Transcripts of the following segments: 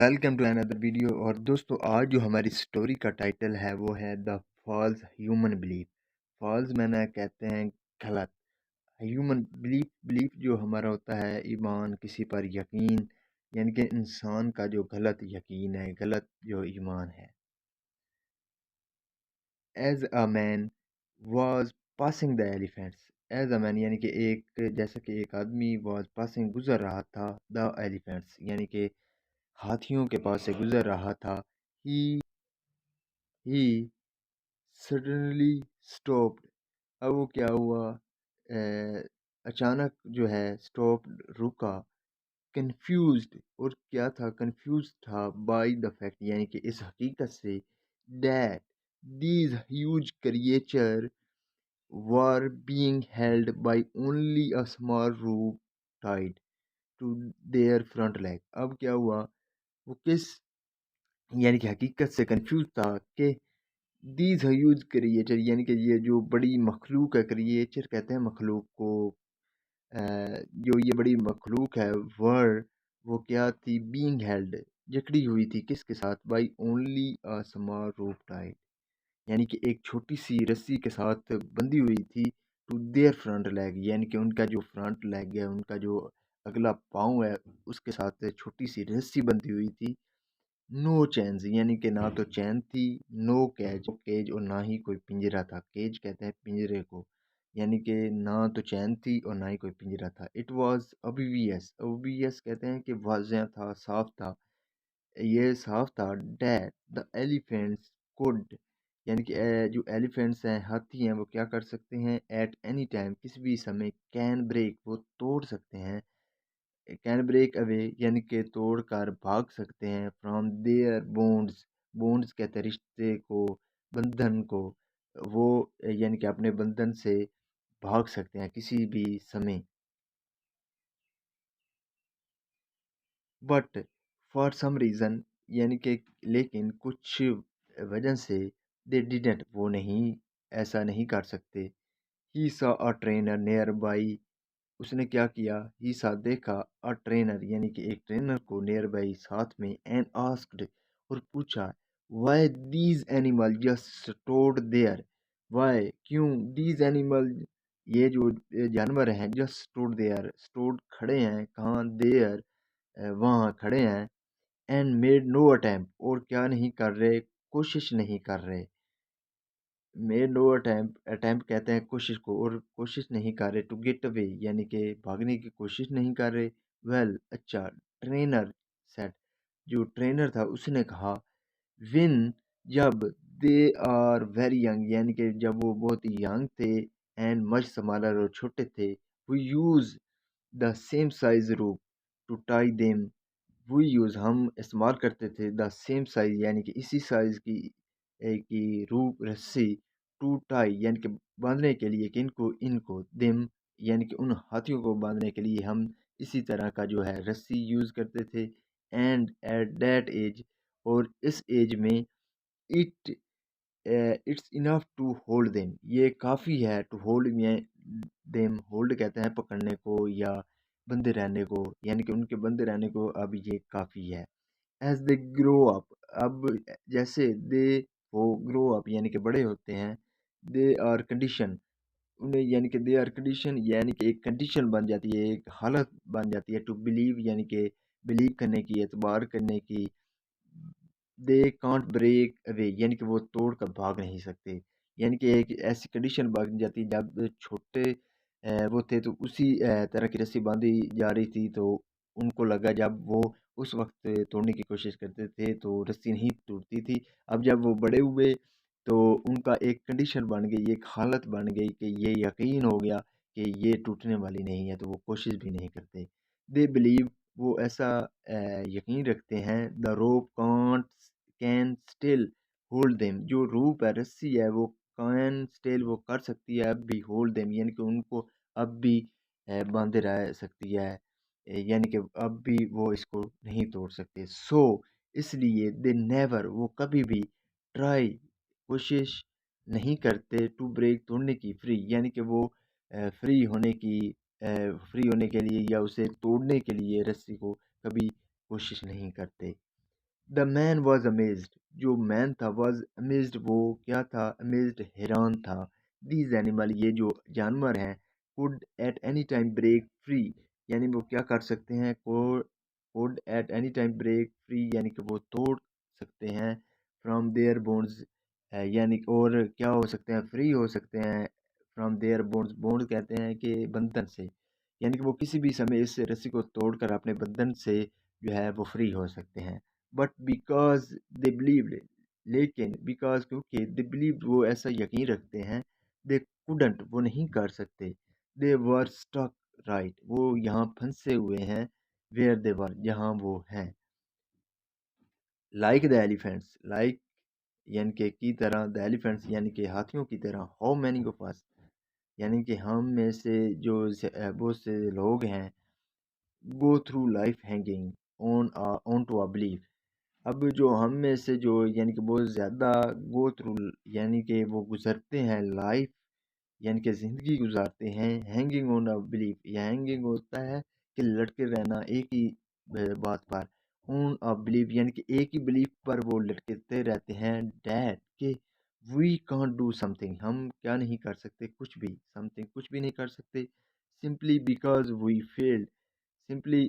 Welcome to another video. और दोस्तों, आज जो हमारी स्टोरी का टाइटल है वो है the false human belief. False मैंने कहते हैं गलत। ह्यूमन बिलीफ जो हमारा होता है, ईमान, किसी पर यकीन, यानी कि इंसान का जो गलत यकीन है, गलत जो ईमान है। As a man was passing the elephants. As a man यानी कि जैसा कि एक आदमी वाज पासिंग गुजर रहा था, द एलिफेंट्स यानी कि हाथियों के पास से गुजर रहा था। ही ही सडनली स्टॉप्ड। अब वो क्या हुआ, अचानक जो है स्टॉप्ड, रुका। कंफ्यूज्ड, और क्या था, कंफ्यूज था बाय द फैक्ट यानी कि इस हकीकत से, that these huge creature were being held by only a small rope tied to their front leg. अब क्या हुआ, वो किस यानी कि हकीकत से कंफ्यूज था कि दीज ह्यूज क्रिएचर यानी कि ये जो बड़ी मखलूक है, क्रिएचर कहते हैं मखलूक को, जो ये बड़ी मखलूक है, वर, वो क्या थी, बीइंग हेल्ड, जकड़ी हुई थी किसके साथ, by only a small rope tied, यानी कि एक छोटी सी रस्सी के साथ बंधी हुई थी, टू देयर फ्रंट लेग यानी कि उनका जो फ्रंट लेग है, उनका जो अगला पाँव है, उसके साथ छोटी सी रस्सी बंधी हुई थी। नो चैन्स यानी कि ना तो चैन थी, नो केज और ना ही कोई पिंजरा था। केज कहते हैं पिंजरे को, यानी कि ना तो चैन थी और ना ही कोई पिंजरा था। इट वॉज ओबवियस, ओबवियस कहते हैं कि वाज़ेह था, साफ था, ये साफ था, डैट द एलिफेंट्स कुड, यानी कि जो एलिफेंट्स हैं, हाथी हैं, वो क्या कर सकते हैं, एट एनी टाइम, किसी भी समय, कैन ब्रेक, वो तोड़ सकते हैं, कैन ब्रेक अवे यानी कि तोड़ कर भाग सकते हैं, फ्रॉम देयर बोन्ड्स, बोन्ड्स कहते हैं रिश्ते को, बंधन को, वो यानी कि अपने बंधन से भाग सकते हैं किसी भी समय। बट फॉर सम रीज़न यानी कि लेकिन कुछ वजह से, दे डिडेंट, वो नहीं, ऐसा नहीं कर सकते। He saw a trainer near by, उसने क्या किया, ही सा देखा, अ ट्रेनर यानी कि एक ट्रेनर को, नियर बाई साथ में, एंड आस्क्ड, और पूछा, why these animal just stored there, why क्यों, दीज एनिमल ये जो जानवर हैं, जस्ट स्टोर्ड देयर, स्टोर्ड खड़े हैं, कहाँ, देयर वहाँ खड़े हैं, एंड मेड नो अटेम्प्ट, और क्या नहीं कर रहे, कोशिश नहीं कर रहे। मेड नो अटेम्प्ट, अटेम्प्ट कहते हैं कोशिश को, और कोशिश नहीं कर रहे, टू गेट अवे यानी कि भागने की कोशिश नहीं कर रहे। वेल, अच्छा, ट्रेनर सेट, जो ट्रेनर था उसने कहा, विन, जब, दे आर वेरी यंग यानी कि जब वो बहुत ही यंग थे, एंड मच स्मॉलर और छोटे थे, we use the same size rope to tie them, वो यूज़ हम इस्तेमाल करते थे, द सेम साइज़ यानी कि इसी साइज़ की रूप रस्सी, टू टाई यानी कि बांधने के लिए, किनको, इनको, देम यानी कि उन हाथियों को बांधने के लिए हम इसी तरह का जो है रस्सी यूज़ करते थे। एंड एट दैट एज, और इस एज में, it it's enough to hold them, ये काफ़ी है, टू होल्ड में, देम होल्ड कहते हैं पकड़ने को या बंधे रहने को, यानी कि उनके बंधे रहने को अब ये काफ़ी है। एज दे ग्रो अप, अब जैसे दे, वो ग्रो अप यानी कि बड़े होते हैं, दे आर कंडीशन, उन्हें यानी कि दे आर कंडीशन यानी कि एक कंडीशन बन जाती है, एक हालत बन जाती है, टू बिलीव यानी कि बिलीव करने की, एतबार करने की, दे कांट ब्रेक अवे यानी कि वो तोड़ कर भाग नहीं सकते, यानी कि एक ऐसी कंडीशन बन जाती है, जब छोटे वो थे तो उसी तरह की रस्सी बांधी जा रही थी, तो उनको लगा, जब वो उस वक्त तोड़ने की कोशिश करते थे तो रस्सी नहीं टूटती थी। अब जब वो बड़े हुए तो उनका एक कंडीशन बन गई, एक हालत बन गई कि ये यकीन हो गया कि ये टूटने वाली नहीं है, तो वो कोशिश भी नहीं करते। दे बिलीव, वो ऐसा यकीन रखते हैं, the rope can't can still hold them, जो रूप है, रस्सी है, वो कैन स्टिल, वो कर सकती है अब भी, होल्ड देम यानी कि उनको अब भी बांधे रह सकती है, यानी कि अब भी वो इसको नहीं तोड़ सकते। सो इसलिए, दे नेवर, वो कभी भी, ट्राई, कोशिश नहीं करते, टू ब्रेक, तोड़ने की, फ्री यानी कि वो फ्री होने की, फ्री होने के लिए या उसे तोड़ने के लिए रस्सी को कभी कोशिश नहीं करते। द मैन वॉज अमेज्ड, जो मैन था वॉज अमेज्ड, वो क्या था, अमेज्ड, हैरान था। दीज एनिमल, ये जो जानवर हैं, could at any time break free, यानी वो क्या कर सकते हैं, could at any time break free, यानी कि वो तोड़ सकते हैं, फ्रॉम देयर बोन्स, यानी और क्या हो सकते हैं, फ्री हो सकते हैं, फ्रॉम देयर बोन्स, बोन्ड कहते हैं कि बंधन से, यानी कि वो किसी भी समय इस रस्सी को तोड़कर अपने बंधन से जो है वो फ्री हो सकते हैं। बट बिकॉज दे बिलीव्ड, लेकिन बिकॉज क्योंकि दे बिलीव्ड, वो ऐसा यकीन रखते हैं, दे कुडंट, वो नहीं कर सकते, दे वर स्टक, राइट, वो यहाँ फंसे हुए हैं, वेयर दे वर, जहाँ वो हैं, लाइक द एलिफेंट्स, लाइक यानी कि की तरह, द एलिफेंट्स यानी कि हाथियों की तरह, हाउ मैनी ऑफ अस, यानी कि हम में से जो बहुत से लोग हैं, go through life hanging on to a belief, अब जो हम में से जो यानी कि बहुत ज़्यादा गो थ्रू, यानी कि वो गुजरते हैं लाइफ, यानी कि ज़िंदगी गुजारते हैं, हैंगिंग ऑन अ बिलीफ, या हैंगिंग होता है कि लटके रहना एक ही बात पर, ऑन अ बिलीफ यानी कि एक ही बिलीफ पर वो लटकते रहते हैं, डैट कि वी कांट डू समथिंग, हम क्या नहीं कर सकते, कुछ भी, समथिंग कुछ भी नहीं कर सकते, simply because we failed, simply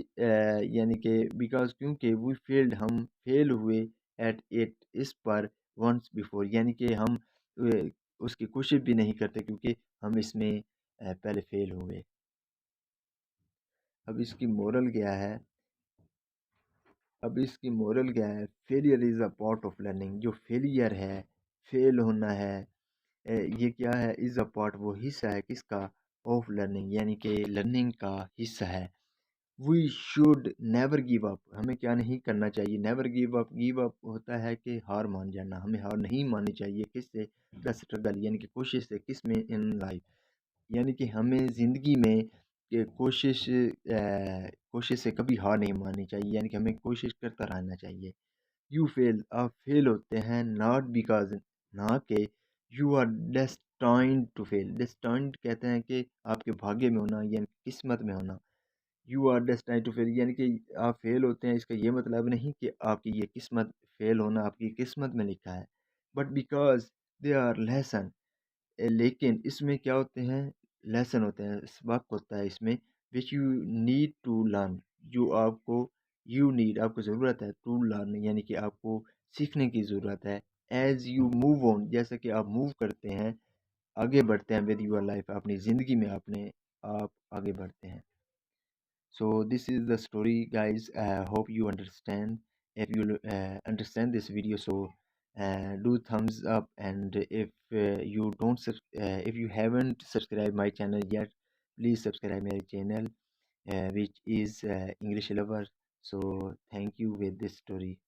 यानी कि बिकॉज क्योंकि वी फेल्ड, हम फेल हुए, एट इट, इस पर, वंस बिफोर, यानी कि हम उसकी कोशिश भी नहीं करते क्योंकि हम इसमें पहले फेल हुए। अब इसकी मोरल क्या है, अब इसकी मोरल क्या है, failure is a part of learning, जो फेलियर है, फेल होना है, ये क्या है, इज़ अ पार्ट, वो हिस्सा है किसका, ऑफ लर्निंग, यानी कि लर्निंग का हिस्सा है। We should never give up, हमें क्या नहीं करना चाहिए, never give up, give up होता है कि हार मान जाना, हमें हार नहीं माननी चाहिए, किससे, द स्ट्रगल, यानी कि कोशिश से, किस में, इन लाइफ, यानी कि हमें ज़िंदगी में कोशिश से कभी हार नहीं माननी चाहिए, यानी कि हमें कोशिश करता रहना चाहिए। यू फेल, आप फेल होते हैं, नॉट बिकॉज, ना कि you are destined to fail, destined कहते हैं कि आपके भाग्य में होना, यानी किस्मत में होना, you are destined to fail, यानी कि आप फेल होते हैं, इसका ये मतलब नहीं कि आपकी ये किस्मत, फेल होना आपकी किस्मत में लिखा है, but because they are lesson, लेकिन इसमें क्या होते हैं, लेसन होते हैं, सबक होता है इसमें, which you need to learn, जो आपको, यू नीड, आपको ज़रूरत है, टू लर्न यानी कि आपको सीखने की ज़रूरत है, एज यू मूव ऑन, जैसे कि आप मूव करते हैं, आगे बढ़ते हैं, विद यूर लाइफ, अपनी ज़िंदगी में अपने आप आगे बढ़ते हैं। So this is the story, guys. Hope you understand. If you understand this video, so do thumbs up. And if you don't, if you haven't subscribed my channel yet, please subscribe my channel, which is English Lover. So thank you with this story.